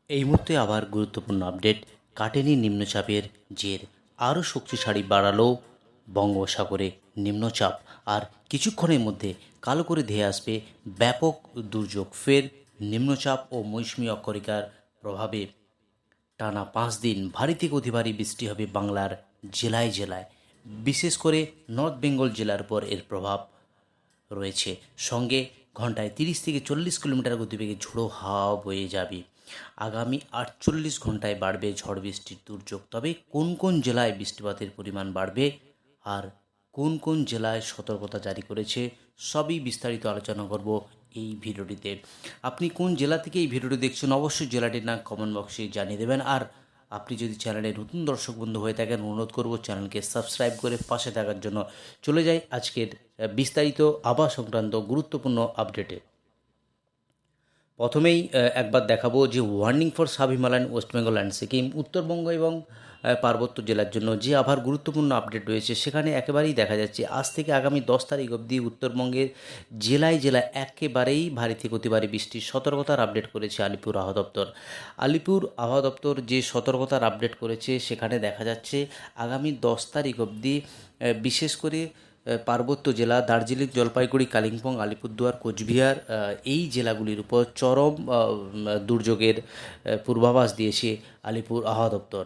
এই মুহূর্তে আবার গুরুত্বপূর্ণ আপডেট। কাটেনি নিম্নচাপের জের, আরও শক্তিশালী বাড়ালো বঙ্গোপসাগরে নিম্নচাপ। আর কিছুক্ষণের মধ্যে কালো করে ধেয়ে আসবে ব্যাপক দুর্যোগ। ফের নিম্নচাপ ও মৌসুমী অক্ষরেখার প্রভাবে টানা 5 দিন ভারী থেকে অতি ভারী বৃষ্টি হবে বাংলার জেলায় জেলায়। বিশেষ করে নর্থ বেঙ্গল জেলার উপর এর প্রভাব রয়েছে। সঙ্গে ঘন্টায় 30 থেকে 40 কিলোমিটার গতিবেগে ঝোড়ো হাওয়া বয়ে যাবে। আগামী 48 ঘন্টায় বাড়বে ঝড় বৃষ্টির দুর্যোগ। তবে কোন কোন জেলায় বৃষ্টিপাতের পরিমাণ বাড়বে আর কোন কোন জেলায় সতর্কতা জারি করেছে, সবই বিস্তারিত আলোচনা করব এই ভিডিওটিতে। আপনি কোন জেলা থেকে এই ভিডিওটি দেখছেন অবশ্যই জেলাটির নাম কমেন্ট বক্সে জানিয়ে দেবেন। আর আপনি যদি চ্যানেলে নতুন দর্শক বন্ধু হয়ে থাকেন, অনুরোধ করব চ্যানেলকে সাবস্ক্রাইব করে পাশে থাকার জন্য। চলে যাই আজকের বিস্তারিত আবহাওয়া সংক্রান্ত গুরুত্বপূর্ণ আপডেটে। প্রথমেই একবার দেখাবো যে warning for sub Himalayan West Bengal and Sikkim, Uttarbanga এবং পার্বত্য জেলার জন্য যে আবহাওয়ার গুরুত্বপূর্ণ আপডেট রয়েছে সেখানে একেবারেই দেখা যাচ্ছে আজ থেকে আগামী 10 তারিখ অবধি উত্তরবঙ্গের জেলায় জেলায় একেবারেই ভারী থেকে অতি ভারী বৃষ্টির সতর্কতার আপডেট করেছে আলিপুর আবহাওয়া দপ্তর। আলিপুর আবহাওয়া দপ্তর যে সতর্কতার আপডেট করেছে সেখানে দেখা যাচ্ছে আগামী 10 তারিখ অবধি বিশেষ করে পার্বত্য জেলা দার্জিলিং, জলপাইগুড়ি, কালিম্পং, আলিপুরদুয়ার, কোচবিহার এই জেলাগুলির উপর চরম দুর্যোগের পূর্বাভাস দিয়েছে আলিপুর আবহাওয়া দপ্তর।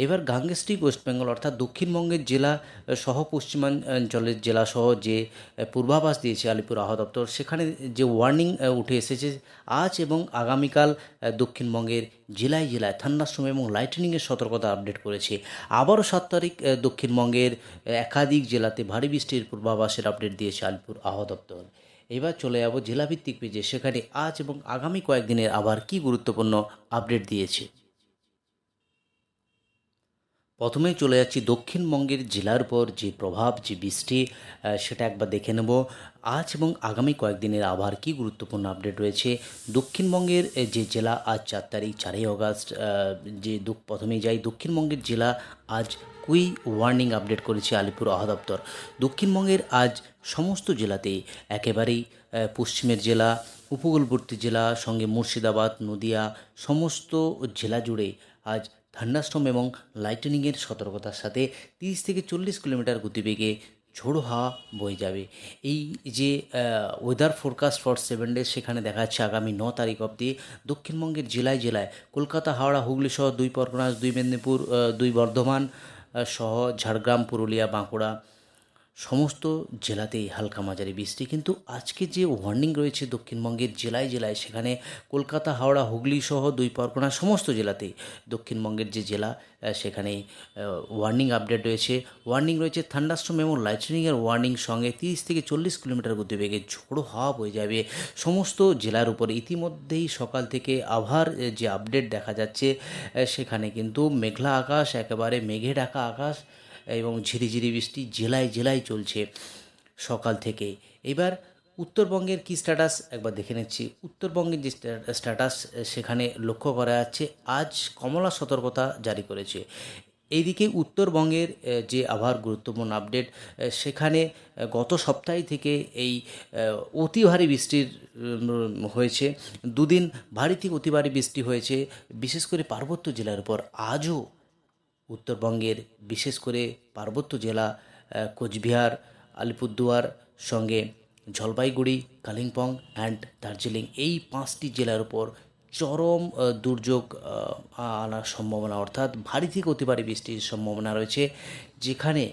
এবার গাঙ্গেস্টিক ওয়েস্ট বেঙ্গল অর্থাৎ দক্ষিণবঙ্গের জেলা সহ পশ্চিমাঞ্চলের জেলা সহ যে পূর্বাভাস দিয়েছে আলিপুর আবহাওয়া দপ্তর, সেখানে যে ওয়ার্নিং উঠে এসেছে আজ এবং আগামীকাল দক্ষিণবঙ্গের জেলায় জেলায় থান্ডারস্টর্ম এবং লাইটনিংয়ের সতর্কতা আপডেট করেছে। আবারও 7 তারিখ দক্ষিণবঙ্গের একাধিক জেলাতে ভারী বৃষ্টির পূর্বাভাসের আপডেট দিয়েছে আলিপুর আবহাওয়া দপ্তর। এবার চলে যাব জেলাভিত্তিক পেজে, সেখানে আজ এবং আগামী কয়েকদিনের আবার কী গুরুত্বপূর্ণ আপডেট দিয়েছে। প্রথমেই চলে যাচ্ছি দক্ষিণবঙ্গের জেলার উপর যে প্রভাব, যে বৃষ্টি, সেটা একবার দেখে নেব। আজ এবং আগামী কয়েকদিনের আবহাওয়ার কী গুরুত্বপূর্ণ আপডেট রয়েছে। দক্ষিণবঙ্গের যে জেলা আজ 4 তারিখ 4ই আগস্ট, প্রথমেই যাই দক্ষিণবঙ্গের জেলা আজ কুই ওয়ার্নিং আপডেট করেছে আলিপুর আবহাওয়া দপ্তর। দক্ষিণবঙ্গের আজ সমস্ত জেলাতেই একেবারেই পশ্চিমের জেলা, উপকূলবর্তী জেলা, সঙ্গে মুর্শিদাবাদ, নদিয়া সমস্ত জেলা জুড়ে আজ থান্ডারস্টর্ম এবং লাইটনিংয়ের সতর্কতার সাথে 30 থেকে 40 কিলোমিটার গতিবেগে ঝোড়ো হাওয়া বয়ে যাবে। এই যে ওয়েদার ফোরকাস্ট ফর 7 ডেজ, সেখানে দেখা যাচ্ছে আগামী 9 তারিখ অবধি দক্ষিণবঙ্গের জেলায় জেলায় কলকাতা, হাওড়া, হুগলি সহ 2 পরগনা, 2 মেদিনীপুর, 2 বর্ধমান সহ ঝাড়গ্রাম, পুরুলিয়া, বাঁকুড়া সমস্ত জেলাতেই হালকা মাঝারি বৃষ্টি। কিন্তু আজকে যে ওয়ার্নিং রয়েছে দক্ষিণবঙ্গের জেলায় জেলায়, সেখানে কলকাতা, হাওড়া, হুগলি সহ 2 পরগনা সমস্ত জেলাতেই দক্ষিণবঙ্গের যে জেলা সেখানেই ওয়ার্নিং আপডেট রয়েছে। ওয়ার্নিং রয়েছে থান্ডারস্টর্ম এবং লাইটনিংয়ের ওয়ার্নিং, সঙ্গে 30 থেকে 40 কিলোমিটার গতিবেগে ঝোড়ো হাওয়া বয়ে যাবে সমস্ত জেলার উপরে। ইতিমধ্যেই সকাল থেকে আবহাওয়ার যে আপডেট দেখা যাচ্ছে সেখানে কিন্তু মেঘলা আকাশ, একেবারে মেঘে ঢাকা আকাশ এবং ঝিরিঝিরি বৃষ্টি জেলায় জেলায় চলছে সকাল থেকে। এবার উত্তরবঙ্গের কী স্ট্যাটাস একবার দেখে নিচ্ছি। উত্তরবঙ্গের যে স্ট্যাটাস সেখানে লক্ষ্য করা যাচ্ছে আজ কমলা সতর্কতা জারি করেছে। এইদিকে উত্তরবঙ্গের যে আবহাওয়ার গুরুত্বপূর্ণ আপডেট, সেখানে গত সপ্তাহ থেকে এই অতি ভারী বৃষ্টির হয়েছে। 2 দিন ভারী থেকে অতি ভারী বৃষ্টি হয়েছে বিশেষ করে পার্বত্য জেলার উপর। আজও উত্তরবঙ্গের বিশেষ করে পার্বত্য জেলা কোচবিহার, আলিপুরদুয়ার, সঙ্গে জলপাইগুড়ি, কালিম্পং অ্যান্ড দার্জিলিং এই 5টি জেলার উপর চরম দুর্যোগ আনার সম্ভাবনা, অর্থাৎ ভারী থেকে অতি ভারী বৃষ্টির সম্ভাবনা রয়েছে, যেখানে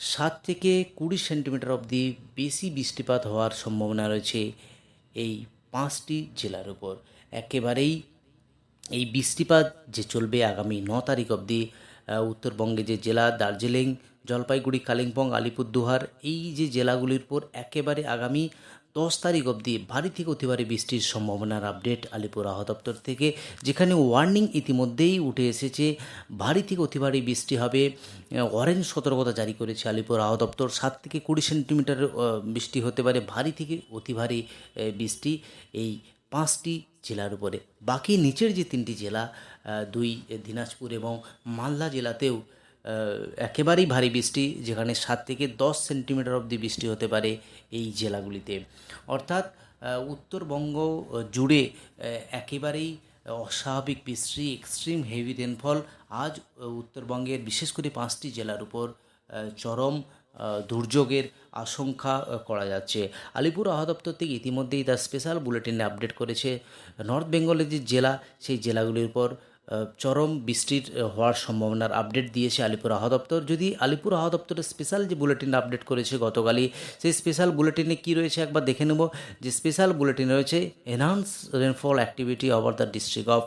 7 থেকে 20 সেন্টিমিটার অবধি বেশি বৃষ্টিপাত হওয়ার সম্ভাবনা রয়েছে এই 5টি জেলার উপর। একেবারেই এই বৃষ্টিপাত যে চলবে আগামী 9 তারিখ অবধি উত্তরবঙ্গে যে জেলা দার্জিলিং, জলপাইগুড়ি, কালিম্পং, আলিপুরদুয়ার এই যে জেলাগুলির উপর একেবারে আগামী 10 তারিখ অবধি ভারী থেকে অতি ভারী বৃষ্টির সম্ভাবনার আপডেট আলিপুর আবহাওয়া দপ্তর থেকে, যেখানে ওয়ার্নিং ইতিমধ্যেই উঠে এসেছে। ভারী থেকে অতি ভারী বৃষ্টি হবে, অরেঞ্জ সতর্কতা জারি করেছে আলিপুর আবহাওয়া দপ্তর। 7 থেকে 20 সেন্টিমিটার বৃষ্টি হতে পারে, ভারী থেকে অতি ভারী বৃষ্টি এই 5টি জেলার উপরে। বাকি নিচের যে 3টি জেলা, 2 দিনাজপুর এবং মালদা জেলাতেও একেবারেই ভারী বৃষ্টি, যেখানে 7 থেকে 10 সেন্টিমিটার অবধি বৃষ্টি হতে পারে এই জেলাগুলিতে। অর্থাৎ উত্তরবঙ্গ জুড়ে একেবারেই অস্বাভাবিক বৃষ্টি, এক্সট্রিম হেভি রেনফল আজ উত্তরবঙ্গের বিশেষ করে 5টি জেলার উপর চরম দুর্যোগের আশঙ্কা করা যাচ্ছে। আলিপুর আবহাওয়া দপ্তর থেকে ইতিমধ্যেই তার স্পেশাল বুলেটিনে আপডেট করেছে নর্থ বেঙ্গলের যে জেলা, সেই জেলাগুলির উপর চরম বৃষ্টির হওয়ার সম্ভাবনার আপডেট দিয়েছে আলিপুর আবহাওয়া দপ্তর। যদি আলিপুর আবহাওয়া দপ্তরের স্পেশাল যে বুলেটিন আপডেট করেছে গতকালই, সেই স্পেশাল বুলেটিনে কী রয়েছে একবার দেখে নেব। যে স্পেশাল বুলেটিন রয়েছে enhance rainfall activity over the district of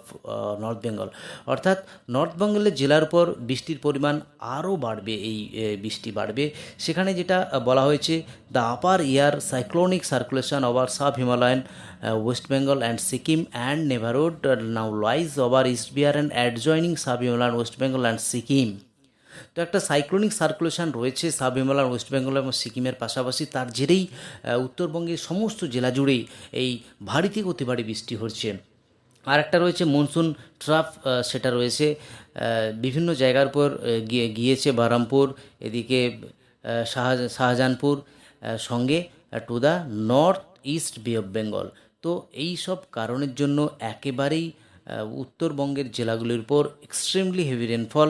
north Bengal, অর্থাৎ নর্থ বেঙ্গলের জেলার উপর বৃষ্টির পরিমাণ আরও বাড়বে, এই বৃষ্টি বাড়বে। সেখানে যেটা বলা হয়েছে, the upper air cyclonic circulation over sub Himalayan West Bengal and Sikkim and neighbourhood now lies over east Bihar and adjoining sub Himalayan West Bengal and Sikkim. তো একটা সাইক্লোনিক সার্কুলেশন রয়েছে সাব হিমালয়ান ওয়েস্ট বেঙ্গল এবং সিকিমের পাশাপাশি, তার জেরেই উত্তরবঙ্গের সমস্ত জেলা জুড়েই এই ভারী থেকে অতি ভারী বৃষ্টি হচ্ছে। আর একটা রয়েছে মনসুন ট্রাফ, সেটা রয়েছে বিভিন্ন জায়গার উপর গিয়েছে, বহরমপুর, এদিকে শাহজাহানপুর, সঙ্গে টু দ্য নর্থ ইস্ট বে অফ বেঙ্গল। তো এই সব কারণের জন্য একেবারেই উত্তরবঙ্গের জেলাগুলির উপর এক্সট্রিমলি হেভি রেনফল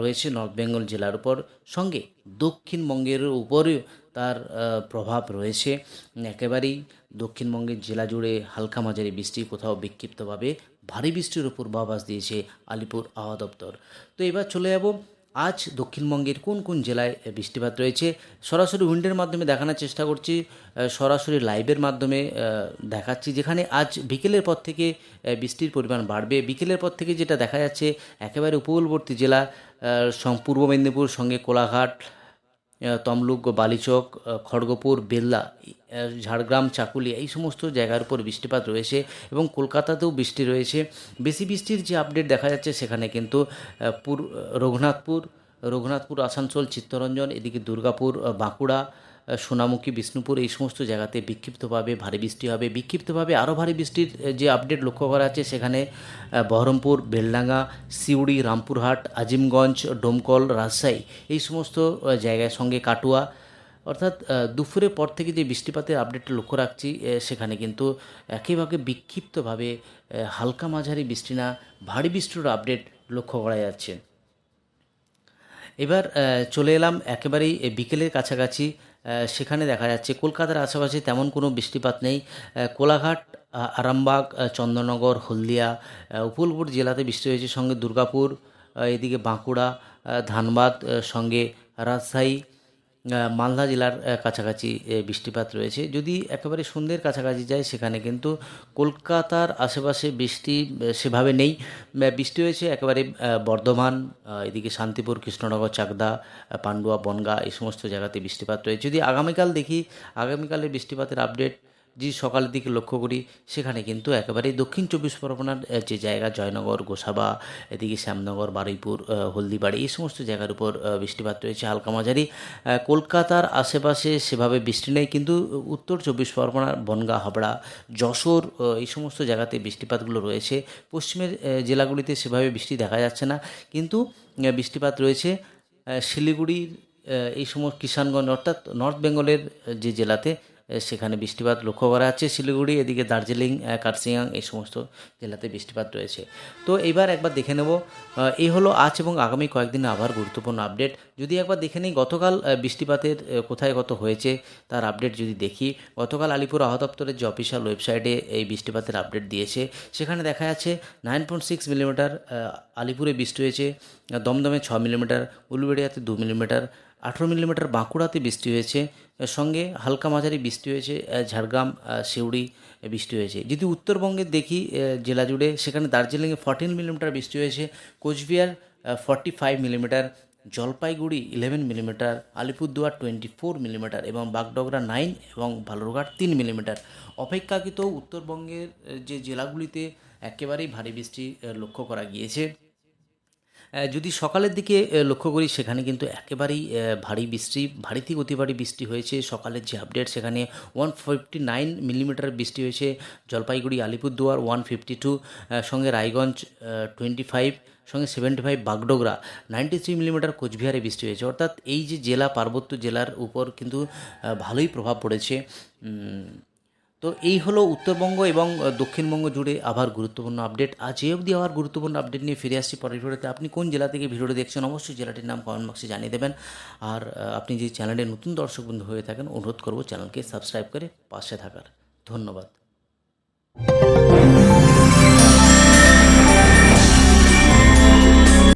রয়েছে নর্থ বেঙ্গল জেলার উপর, সঙ্গে দক্ষিণবঙ্গের উপরেও তার প্রভাব রয়েছে। একেবারেই দক্ষিণবঙ্গের জেলা জুড়ে হালকা মাঝারি বৃষ্টি, কোথাও বিক্ষিপ্তভাবে ভারী বৃষ্টির পূর্বাভাস দিয়েছে আলিপুর আবহাওয়া দপ্তর। তো এবার চলে যাব আজ দক্ষিণবঙ্গের কোন কোন জেলায় বৃষ্টিপাত রয়েছে। সরাসরি উইন্ডের মাধ্যমে দেখানোর চেষ্টা করছি, সরাসরি লাইভের মাধ্যমে দেখাচ্ছি, যেখানে আজ বিকেলের পর থেকে বৃষ্টির পরিমাণ বাড়বে। বিকেলের পর থেকে যেটা দেখা যাচ্ছে, একেবারে উপকূলবর্তী জেলা পূর্ব মেদিনীপুর, সঙ্গে কোলাঘাট, তমলুক, বালিচক, খড়গপুর, বেল্লা, ঝাড়গ্রাম, চাকুলিয়া, এই সমস্ত জায়গার উপর বৃষ্টিপাত রয়েছে এবং কলকাতাতেও বৃষ্টি রয়েছে। বেশি বৃষ্টির যে আপডেট দেখা যাচ্ছে সেখানে কিন্তু রঘুনাথপুর, আসানসোল, চিত্তরঞ্জন, এদিকে দুর্গাপুর, বাঁকুড়া, সোনামুখী, বিষ্ণুপুর, এই সমস্ত জায়গাতে বিক্ষিপ্তভাবে ভারী বৃষ্টি হবে। বিক্ষিপ্তভাবে আরও ভারী বৃষ্টির যে আপডেট লক্ষ্য করা যাচ্ছে, সেখানে বহরমপুর, বেলডাঙ্গা, সিউড়ি, রামপুরহাট, আজিমগঞ্জ, ডোমকল, রাজশাহী, এই সমস্ত জায়গার সঙ্গে কাটুয়া, অর্থাৎ দুপুরের পর থেকে যে বৃষ্টিপাতের আপডেটটা লক্ষ্য রাখছি, সেখানে কিন্তু একেবারে বিক্ষিপ্তভাবে হালকা মাঝারি বৃষ্টি না, ভারী বৃষ্টির আপডেট লক্ষ্য করা যাচ্ছে। এবার চলে এলাম একেবারেই বিকেলের কাছাকাছি, সেখানে দেখা যাচ্ছে কলকাতার আশেপাশে তেমন কোনো বৃষ্টিপাত নেই। কোলাঘাট, আরামবাগ, চন্দননগর, হলদিয়া, উপকূলবর্তী জেলাতে বৃষ্টি হয়েছে, সঙ্গে দুর্গাপুর, এদিকে বাঁকুড়া, ধানবাদ, সঙ্গে রাজশাহী, মালদা জেলার কাছাকাছি বৃষ্টিপাত রয়েছে। যদি একেবারে সন্ধ্যের কাছাকাছি যায়, সেখানে কিন্তু কলকাতার আশেপাশে বৃষ্টি সেভাবে নেই। বৃষ্টি হয়েছে একেবারে বর্ধমান, এদিকে শান্তিপুর, কৃষ্ণনগর, চাকদা, পান্ডুয়া, বনগাঁ, এই সমস্ত জায়গাতে বৃষ্টিপাত রয়েছে। যদি আগামীকাল দেখি, আগামীকালের বৃষ্টিপাতের আপডেট যদি সকালের দিকে লক্ষ্য করি, সেখানে কিন্তু একেবারেই দক্ষিণ চব্বিশ পরগনার যে জায়গা, জয়নগর, গোসাবা, এদিকে শ্যামনগর, বারুইপুর, হলদিবাড়ি, এই সমস্ত জায়গার উপর বৃষ্টিপাত রয়েছে হালকা মাঝারি। কলকাতার আশেপাশে সেভাবে বৃষ্টি নেই, কিন্তু উত্তর চব্বিশ পরগনার বনগাঁ, হাবড়া, যশোর, এই সমস্ত জায়গাতে বৃষ্টিপাতগুলো রয়েছে। পশ্চিমের জেলাগুলিতে সেভাবে বৃষ্টি দেখা যাচ্ছে না, কিন্তু বৃষ্টিপাত রয়েছে শিলিগুড়ির, এই সমস্ত কিষানগঞ্জ, অর্থাৎ নর্থ বেঙ্গলের যে জেলাতে, সেখানে বৃষ্টিপাত লক্ষ্য করা যাচ্ছে। শিলিগুড়ি, এদিকে দার্জিলিং, কার্সিয়াং, এই সমস্ত জেলাতে বৃষ্টিপাত রয়েছে। তো এইবার একবার দেখে নেব, এই হলো আজ এবং আগামী কয়েকদিনে আবার গুরুত্বপূর্ণ আপডেট। যদি একবার দেখে নিই গতকাল বৃষ্টিপাতের কোথায় কত হয়েছে তার আপডেট যদি দেখি, গতকাল আলিপুর আবহাওয়া দপ্তরের যে অফিসিয়াল ওয়েবসাইটে এই বৃষ্টিপাতের আপডেট দিয়েছে, সেখানে দেখা যাচ্ছে 9.6 মিলিমিটার আলিপুরে বৃষ্টি হয়েছে, দমদমে 6 মিলিমিটার, উলুবেড়িয়াতে 2 মিলিমিটার, 18 মিলিমিটার বাঁকুড়াতে বৃষ্টি হয়েছে, সঙ্গে হালকা মাঝারি বৃষ্টি হয়েছে ঝাড়গ্রাম, সিউড়ি, বৃষ্টি হয়েছে। যদি উত্তরবঙ্গের দেখি জেলা জুড়ে, সেখানে দার্জিলিংয়ে 14 মিলিমিটার বৃষ্টি হয়েছে, Cooch Behar 45 millimetre, Jalpaiguri 11 millimetre, Alipurduar 24 millimetre এবং বাগডোগরা 9 এবং বালুরঘাট 3 মিলিমিটার। অপেক্ষাকৃত উত্তরবঙ্গের যে জেলাগুলিতে একেবারেই ভারী বৃষ্টি লক্ষ্য করা গিয়েছে। যদি সকালের দিকে লক্ষ্য করি, সেখানে কিন্তু একেবারেই ভারী বৃষ্টি, ভারী থেকে অতি ভারী বৃষ্টি হয়েছে। সকালের যে আপডেট, সেখানে 159 মিলিমিটার বৃষ্টি হয়েছে, জলপাইগুড়ি, আলিপুরদুয়ার 152, সঙ্গে রায়গঞ্জ 25, সঙ্গে 75 বাগডোগরা, 93 মিলিমিটার কোচবিহারে বৃষ্টি হয়েছে। অর্থাৎ এই যে জেলা, পার্বত্য জেলার উপর কিন্তু ভালোই প্রভাব পড়েছে। তো এই হলো উত্তরবঙ্গ এবং দক্ষিণবঙ্গ জুড়ে আবার গুরুত্বপূর্ণ আপডেট। আজ এই অবধি আবার গুরুত্বপূর্ণ আপডেট নিয়ে ফিরে আসছি পরের ভিডিওতে। আপনি কোন জেলা থেকে ভিডিওটি দেখছেন অবশ্যই জেলাটির নাম কমেন্ট বক্সে জানিয়ে দেবেন। আর আপনি যে চ্যানেলে নতুন দর্শক বন্ধু হয়ে থাকেন অনুরোধ করব চ্যানেলকে সাবস্ক্রাইব করে পাশে থাকার। ধন্যবাদ।